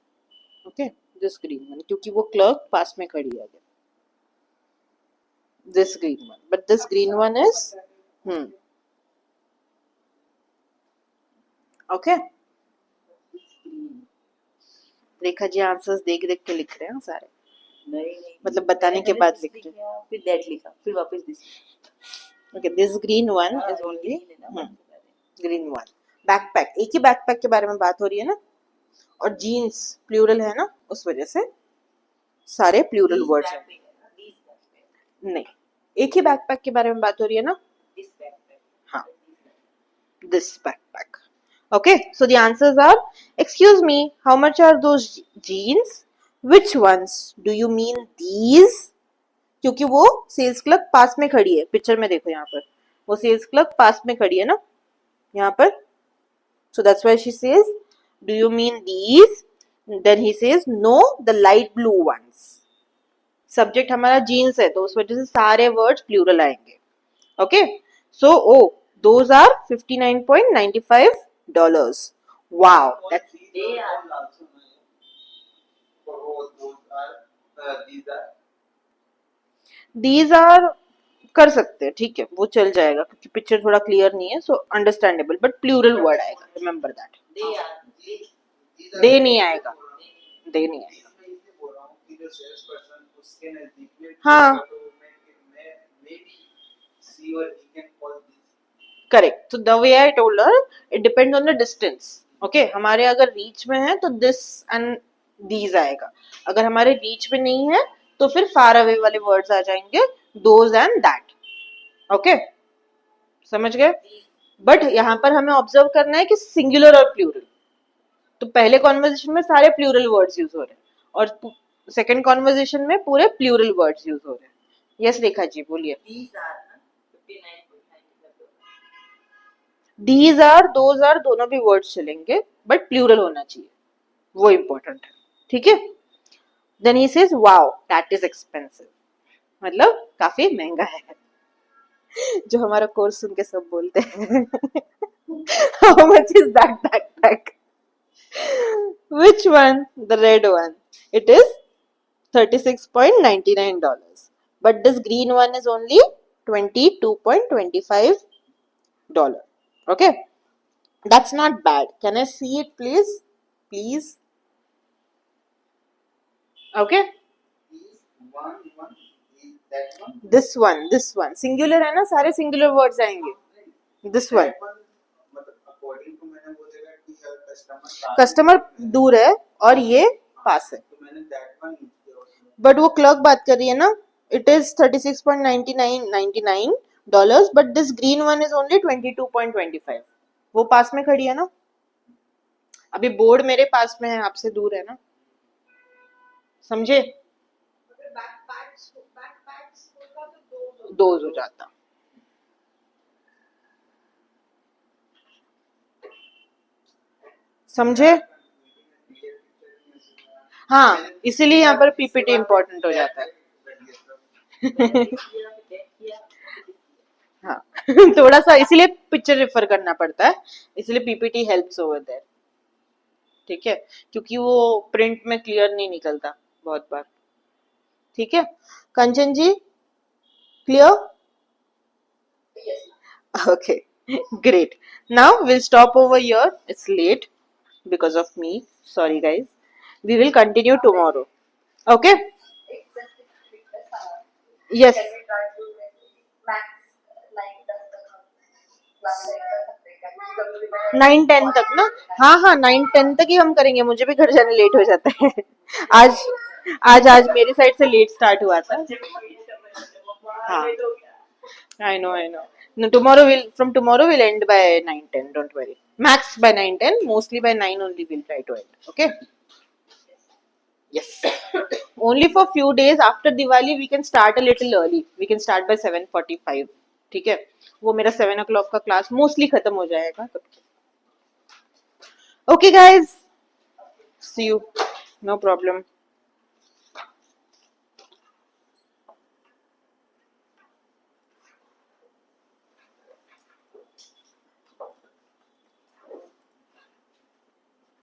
Speaker 1: Okay, this green one. क्योंकि वो क्लर्क पास में खड़ी है. This green one. But this green one is Okay. Rekha ji answers देख देख के लिख रहे हैं सारे.
Speaker 3: नहीं
Speaker 1: मतलब बताने के बाद लिख रहे हैं.
Speaker 3: फिर that लिखा, फिर वापस this.
Speaker 1: Okay, this green one is only green one. Backpack. एक ही backpack के बारे में बात हो रही है ना, और jeans plural है ना, उस वजह से सारे plural words हैं. नहीं, एक ही backpack के बारे में बात हो रही है ना. हाँ, this backpack. Okay, so the answers are, excuse me, how much are those jeans? Which ones? Do you mean these? क्योंकि वो सेल्स क्लर्क पास में खड़ी है. पिक्चर में देखो यहाँ पर, वो सेल्स क्लर्क पास में खड़ी है ना, यहाँ पर. So that's why she says, do you mean these? Then he says, no, the light blue ones. Subject हमारा जीन्स है, तो उस वजह से सारे वर्ड्स प्लूरल आएंगे. Okay, so those are $59.95. Wow, that's these are कर सकते हैं, ठीक है, वो चल जाएगा क्योंकि पिक्चर थोड़ा क्लियर नहीं है, सो अंडरस्टैंडेबल, बट प्लूरल वर्ड आएगा, रिमेंबर दैट. दे नहीं आएगा, दे नहीं आएगा. हाँ, correct. So the way I told her, it depends on the distance. Okay हमारे अगर रीच में है तो दिस एंड दीज आएगा, अगर हमारे रीच में नहीं है तो फिर फार अवे वाले वर्ड्स आ जाएंगे, दोज एंड दैट। ओके समझ गए? बट यहाँ पर हमें ऑब्जर्व करना है कि सिंगुलर और प्लूरल, तो पहले कॉन्वर्जेशन में सारे प्लूरल वर्ड्स यूज हो रहे हैं और सेकंड कॉन्वर्जेशन में पूरे प्लूरल वर्ड्स यूज हो रहे हैं। यस रेखा जी बोलिए। दीज आर दोज आर दोनों भी वर्ड्स चलेंगे बट प्लूरल होना चाहिए, वो इम्पोर्टेंट है। ठीक है, then he says wow that is expensive, मतलब काफी महंगा है। जो हमारा कोर्स सुन के सब बोलते हैं how much is that backpack? Which one? The red one. It is $36.99. But this green one is only $22.25. Okay? That's not bad. Can I see it please? Please. Okay? This one. Singular है ना, सारे singular words आएंगे. This one. Customer दूर है और ये पास है, but वो क्लॉक बात कर रही है ना, it is $36.99, but this green one is only 22.25। वो पास में खड़ी है ना, अभी बोर्ड मेरे पास में है, आपसे दूर है ना, समझे? दोज हो जाता। समझे? हाँ इसीलिए यहाँ पर पीपीटी इंपॉर्टेंट हो जाता है। हाँ थोड़ा सा इसीलिए पिक्चर रेफर करना पड़ता है, इसलिए पीपीटी हेल्प्स ओवर देयर। ठीक है, क्योंकि वो प्रिंट में क्लियर नहीं निकलता बहुत बार। ठीक है Kanchan ji, clear? Okay great, now will stop over here, it's late because of me, sorry guys, we will continue tomorrow. Okay, yes, 9-10 तक ना, हाँ 9-10 तक ही हम करेंगे, मुझे भी घर जाने लेट हो जाता है। आज मेरी साइड से लेट स्टार्ट हुआ था। हाँ I know no, from tomorrow we'll end by 9-10, don't worry, max by 9-10, mostly by 9 only we'll try to end. Okay, yes only for few days after Diwali we can start a little early, we can start by 7:45. ठीक है, वो मेरा 7 o'clock का class mostly खत्म हो जाएगा तब। Okay guys, see you, no problem.